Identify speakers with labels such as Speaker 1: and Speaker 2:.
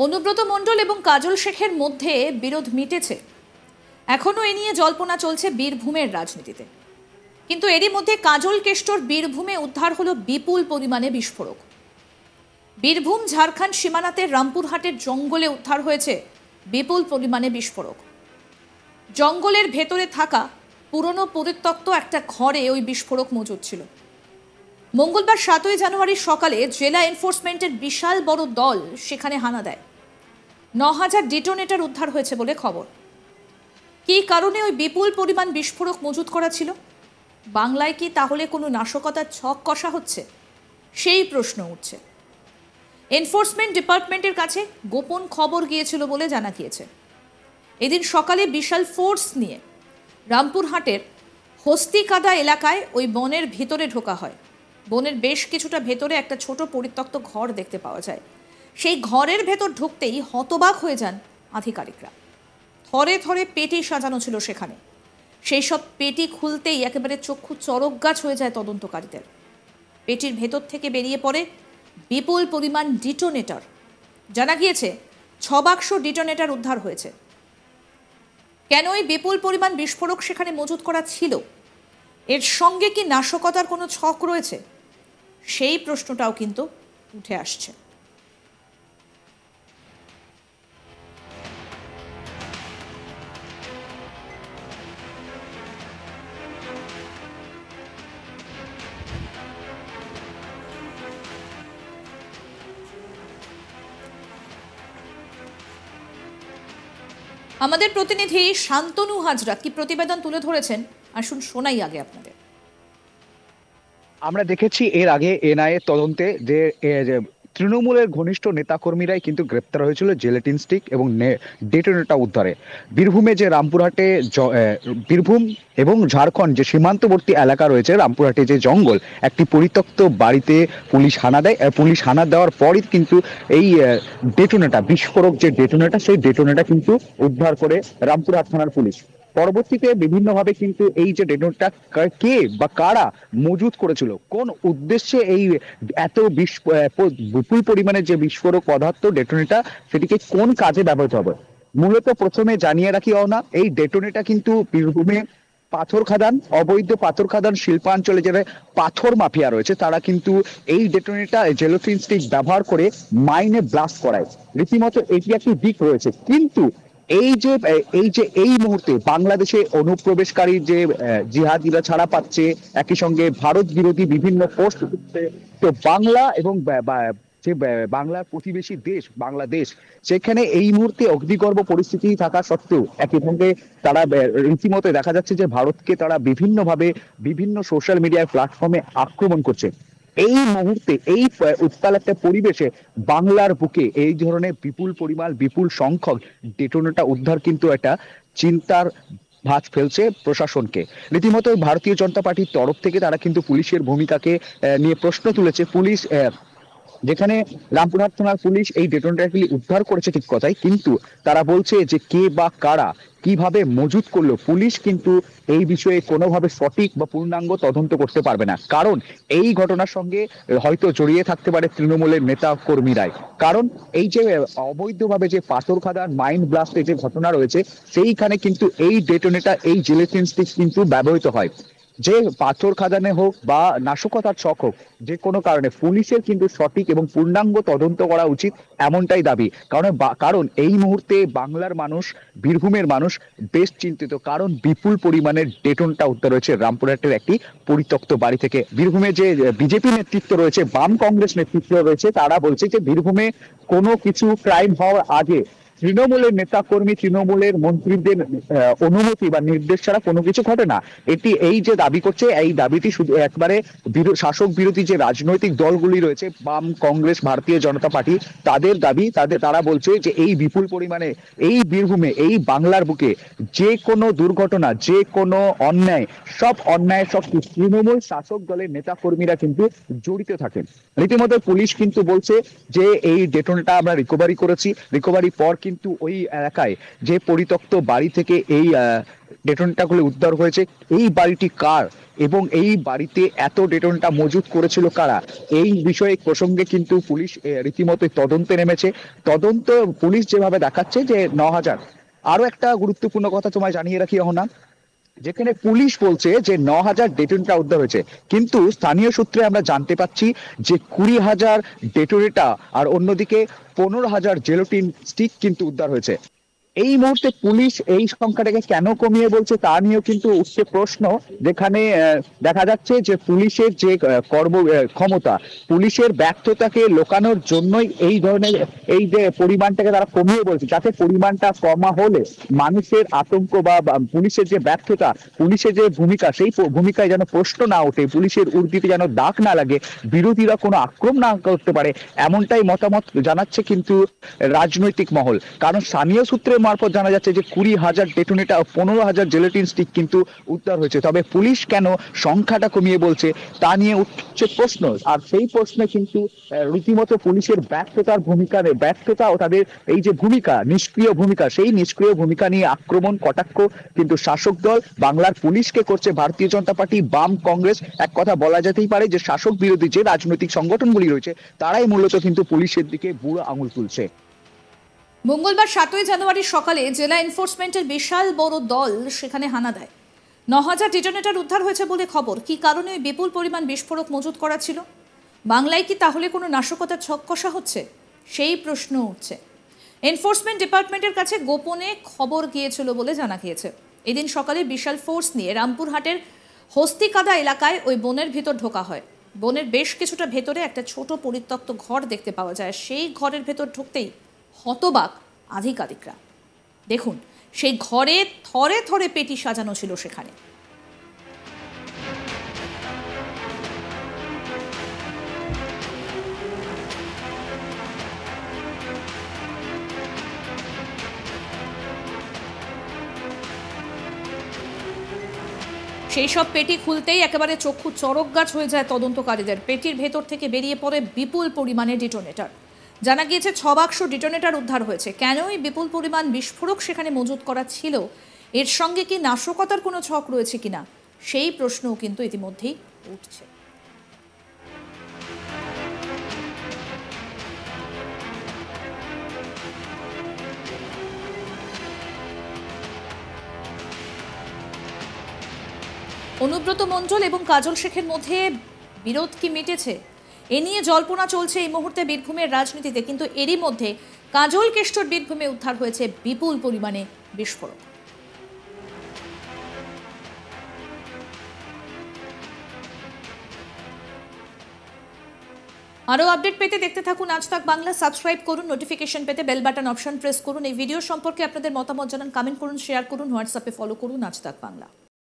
Speaker 1: অনুব্রত মণ্ডল এবং কাজল শেখের মধ্যে বিরোধ মিটেছে, এখনো এ নিয়ে জল্পনা চলছে বীরভূমের রাজনীতিতে। কিন্তু এরই মধ্যে কাজল কেষ্টর বীরভূমে উদ্ধার হলো বিপুল পরিমাণে বিস্ফোরক। বীরভূম ঝাড়খণ্ড সীমানাতে রামপুরহাটের জঙ্গলে উদ্ধার হয়েছে বিপুল পরিমাণে বিস্ফোরক। জঙ্গলের ভেতরে থাকা পুরনো পরিত্যক্ত একটা ঘরে ওই বিস্ফোরক মজুদ ছিল। মঙ্গলবার 7ই জানুয়ারি সকালে জেলা এনফোর্সমেন্টের বিশাল বড় দল সেখানে হানা দেয়। 9000 ডিটোনেটর উদ্ধার হয়েছে বলে খবর। কী কারণে ওই বিপুল পরিমাণ বিস্ফোরক মজুত করা ছিল? বাংলায় কি তাহলে কোনো নাশকতার ছক কষা হচ্ছে? সেই প্রশ্ন উঠছে। এনফোর্সমেন্ট ডিপার্টমেন্টের কাছে গোপন খবর গিয়েছিল বলে জানা গিয়েছে। এদিন সকালে বিশাল ফোর্স নিয়ে রামপুরহাটের হস্তিকাদা এলাকায় ওই বনের ভিতরে ঢোকা হয়। বনের বেশ কিছুটা ভেতরে একটা ছোট পরিত্যক্ত ঘর দেখতে পাওয়া যায়। সেই ঘরের ভেতর ঢুকতেই হতবাক হয়ে যান আধিকারিকরা। থরে থরে পেটি সাজানো ছিল সেখানে। সেই সব পেটি খুলতেই একেবারে চক্ষু চড়ক গাছ হয়ে যায় তদন্তকারীদের। পেটির ভেতর থেকে বেরিয়ে পড়ে বিপুল পরিমাণ ডিটোনেটর। জানা গিয়েছে 6 বাক্স ডিটোনেটর উদ্ধার হয়েছে। কেন এই বিপুল পরিমাণ বিস্ফোরক সেখানে মজুত করা ছিল? এর সঙ্গে কি নাশকতার কোনো ছক রয়েছে? সেই প্রশ্নটাও কিন্তু উঠে আসছে। আমাদের প্রতিনিধি শান্তনু হাজরা কি প্রতিবেদন তুলে ধরেছেন, আসুন শোনাই আগে আপনাদের।
Speaker 2: আমরা দেখেছি এর আগে এনআইএ তদন্তে যে তৃণমূলের ঘনিষ্ঠ নেতাকর্মীরাই কিন্তু গ্রেপ্তার হয়েছিল জেলেটিন স্টিক এবং ডেটোনেটর উদ্ধারে। বীরভূমে যে রামপুরহাটে বীরভূম এবং ঝাড়খণ্ড যে সীমান্তবর্তী এলাকা রয়েছে, রামপুরহাটে যে জঙ্গল, একটি পরিত্যক্ত বাড়িতে পুলিশ হানা দেয়। পুলিশ হানা দেওয়ার পরই কিন্তু এই ডেটোনেটর, বিস্ফোরক যে ডেটোনেটর, সেই ডেটোনেটর কিন্তু উদ্ধার করে রামপুরহাট থানার পুলিশ। পরবর্তীতে বিভিন্নভাবে কিন্তু এই যে ডেটোনেটরটা কে বা কারা মজুত করেছিল, কোন উদ্দেশ্যে এই এত বিপুল পরিমাণে যে বিস্ফোরক পদার্থ ডেটোনেটর, সেটিকে কোন কাজে ব্যবহৃত হবে। মূলত প্রথমে জানিয়ে রাখি এই ডেটোনেটর কিন্তু বীরভূমে পাথর খাদান, অবৈধ পাথর খাদান শিল্পাঞ্চলে যারা পাথর মাফিয়া রয়েছে, তারা কিন্তু এই ডেটোনেটর জেলোটিন স্টিক ব্যবহার করে মাইনে ব্লাস্ট করায়। রীতিমতো এটি একটি দিক রয়েছে। কিন্তু এই মুহূর্তে বাংলাদেশে অনুপ্রবেশকারী যে জিহাদিরা ছাড়া পাচ্ছে, একই সঙ্গে ভারত বিরোধী বিভিন্ন পোস্ট হচ্ছে, তো বাংলা এবং যে বাংলার প্রতিবেশী দেশ বাংলাদেশ, সেখানে এই মুহূর্তে অগ্নিগর্ভ পরিস্থিতি থাকা সত্ত্বেও একই সঙ্গে তারা রীতিমতো দেখা যাচ্ছে যে ভারতকে তারা বিভিন্নভাবে বিভিন্ন সোশ্যাল মিডিয়া প্ল্যাটফর্মে আক্রমণ করছে। এই মুহূর্তে এই উত্তাল একটা পরিবেশে বাংলার বুকে এই ধরনের বিপুল সংখ্যক ডেটোনেটর উদ্ধার কিন্তু একটা চিন্তার ভাঁজ ফেলছে প্রশাসনকে। রীতিমতো ভারতীয় জনতা পার্টির তরফ থেকে তারা কিন্তু পুলিশের ভূমিকাকে নিয়ে প্রশ্ন তুলেছে। পুলিশ যেখানে রামপুরহাট থানার পুলিশ এই ডেটোনেটরগুলি উদ্ধার করেছে ঠিক কথাই, কিন্তু তারা বলছে যে কে বা কারা কিভাবে মজুত করলো, পুলিশ কিন্তু এই বিষয়ে কোনোভাবে সঠিক বা পূর্ণাঙ্গ তদন্ত করতে পারবে না। কারণ এই ঘটনার সঙ্গে হয়তো জড়িয়ে থাকতে পারে তৃণমূলের নেতা কর্মীরাই। কারণ এই যে অবৈধভাবে যে পাথর খাদান, মাইন্ড ব্লাস্টের যে ঘটনা রয়েছে, সেইখানে কিন্তু এই ডেটোনেটর, এই জেলেটিন স্টিক কিন্তু ব্যবহৃত হয়। যে পাথর খাদানে হোক বা নাশকতার ছক হোক, যে কোনো কারণে পুলিশের কিন্তু সঠিক এবং পূর্ণাঙ্গ তদন্ত করা উচিত, এমনটাই দাবি। কারণ এই মুহূর্তে বাংলার মানুষ, বীরভূমের মানুষ বেশ চিন্তিত। কারণ বিপুল পরিমাণের ডেটোনেটর উদ্ধার রয়েছে রামপুরহাটের একটি পরিত্যক্ত বাড়ি থেকে। বীরভূমে যে বিজেপি নেতৃত্ব রয়েছে, বাম কংগ্রেস নেতৃত্ব রয়েছে, তারা বলছে যে বীরভূমে কোনো কিছু ক্রাইম হওয়ার আগে তৃণমূলের নেতাকর্মী, তৃণমূলের মন্ত্রীদের অনুমতি বা নির্দেশ ছাড়া কোনো কিছু ঘটে না। এই যে দাবি করছে, এই দাবিটি শুধু একবারে শাসক বিরোধী যে রাজনৈতিক দলগুলি রয়েছে, বাম, কংগ্রেস, ভারতীয় জনতা পার্টি, তাদের দাবি। তারা বলছে যে এই বিপুল পরিমাণে এই বীরভূমে, এই বাংলার বুকে যে কোনো দুর্ঘটনা, যে কোনো অন্যায়, সব তৃণমূল শাসক দলের নেতাকর্মীরা কিন্তু জড়িত থাকেন। রীতিমতো পুলিশ কিন্তু বলছে যে এই ডেটোনেটর আমরা রিকভারি করেছি, রিকভারি পর কিন্তু ওই এলাকায় যে পরিত্যক্ত বাড়ি থেকে এই ডেটোনেটরগুলো উদ্ধার হয়েছে, এই বাড়িটি কার এবং এই বাড়িতে এত ডেটোনেটর মজুত করেছিল কারা, এই বিষয়ে প্রসঙ্গে কিন্তু পুলিশ রীতিমতো তদন্তে নেমেছে। তদন্ত পুলিশ যেভাবে দেখাচ্ছে যে 9,000। আরো একটা গুরুত্বপূর্ণ কথা তোমায় জানিয়ে রাখি অহনা, যেখানে পুলিশ বলছে যে 9,000 ডেটোনেটর উদ্ধার হয়েছে, কিন্তু স্থানীয় সূত্রে আমরা জানতে পাচ্ছি যে 20,000 ডেটোনেটর আর অন্যদিকে 15,000 জেলোটিন স্টিক কিন্তু উদ্ধার হয়েছে। এই মুহূর্তে পুলিশ এই সংখ্যাটাকে কেন কমিয়ে বলছে তা নিয়েও কিন্তু উঠছে প্রশ্ন, যেখানে দেখা যাচ্ছে যে পুলিশের যে ক্ষমতা, পুলিশের ব্যর্থতাকে লোকানোর জন্যই এই ধরনের এই যে পরিমাণটাকে তারা কমিয়ে বলছে, যাতে পরিমাণটা কমা হলে মানুষের আতঙ্ক বা পুলিশের যে ব্যর্থতা, পুলিশের যে ভূমিকা, সেই ভূমিকায় যেন প্রশ্ন না ওঠে, পুলিশের উর্দিতে যেন দাগ না লাগে, বিরোধীরা কোনো আক্রমণ না করতে পারে, এমনটাই মতামত জানাচ্ছে কিন্তু রাজনৈতিক মহল। কারণ স্থানীয় সূত্রের মারফত জানা যাচ্ছে যে 20,000 ডেটোনেটর, 15,000 জেলেটিন স্টিক কিন্তু উদ্ধার হয়েছে। তবে পুলিশ কেন সংখ্যাটা কমিয়ে বলছে তা নিয়ে উঠছে প্রশ্ন। আর সেই প্রশ্নে কিন্তু রীতিমতো পুলিশের ব্যর্থতা ও তাদের এই যে ভূমিকা, নিষ্ক্রিয় ভূমিকা, সেই নিষ্ক্রিয় ভূমিকা নিয়ে আক্রমণ কটাক্ষ কিন্তু শাসক দল বাংলার পুলিশকে করছে ভারতীয় জনতা পার্টি, বাম, কংগ্রেস। এক কথা বলা যেতেই পারে যে শাসক বিরোধী যে রাজনৈতিক সংগঠনগুলি রয়েছে তারাই মূলত কিন্তু পুলিশের দিকে বুড়ো আঙুল তুলছে।
Speaker 1: মঙ্গলবার 7ই জানুয়ারি সকালে জেলা এনফোর্সমেন্টের বিশাল বড় দল সেখানে হানা দেয়। 9,000 ডেটোনেটর উদ্ধার হয়েছে বলে খবর। কি কারণে বিপুল পরিমাণ বিস্ফোরক মজুত করা ছিল? বাংলায় কি তাহলে কোনো নাশকতার ছক কষা হচ্ছে? সেই প্রশ্ন উঠছে। এনফোর্সমেন্ট ডিপার্টমেন্টের কাছে গোপনে খবর গিয়েছিল বলে জানা গিয়েছে। এদিন সকালে বিশাল ফোর্স নিয়ে রামপুরহাটের হস্তিকাদা এলাকায় ওই বনের ভিতর ঢোকা হয়। বনের বেশ কিছুটা ভেতরে একটা ছোট পরিত্যক্ত ঘর দেখতে পাওয়া যায়। সেই ঘরের ভেতর ঢুকতেই হতবাক আধিকারিকরা। দেখুন, সেই ঘরে থরে থরে পেটি সাজানো ছিল সেখানে। সেই সব পেটি খুলতেই একেবারে চক্ষু চড়ক গাছ হয়ে যায় তদন্তকারীদের। পেটির ভেতর থেকে বেরিয়ে পড়ে বিপুল পরিমাণে ডেটোনেটর। জানা গিয়েছে 6 বাক্স ডেটোনেটর উদ্ধার হয়েছে। কেনই বিপুল পরিমাণ বিস্ফোরক সেখানে মজুত করা ছিল, এর সঙ্গে কি নাশকতার কোনো ছক রয়েছে কিনা, সেই প্রশ্নও কিন্তু ইতিমধ্যেই উঠছে। অনুব্রত মণ্ডল এবং কাজল শেখের মধ্যে বিরোধ কি মিটেছে? এ নিয়ে জল্পনা চলছে এই মুহূর্তে বীরভূমের রাজনীতিতে। কিন্তু এরই মধ্যে কাজল কেষ্টর বীরভূমে উদ্ধার হয়েছে বিপুল পরিমাণে বিস্ফোরক। আরও আপডেট পেতে দেখতে থাকুন আজ তাক বাংলা। সাবস্ক্রাইব করুন, নোটিফিকেশন পেতে বেল বাটন অপশন প্রেস করুন। এই ভিডিও সম্পর্কে আপনাদের মতামত জানান, কমেন্ট করুন, শেয়ার করুন, হোয়াটসঅ্যাপে ফলো করুন আজ তাক বাংলা।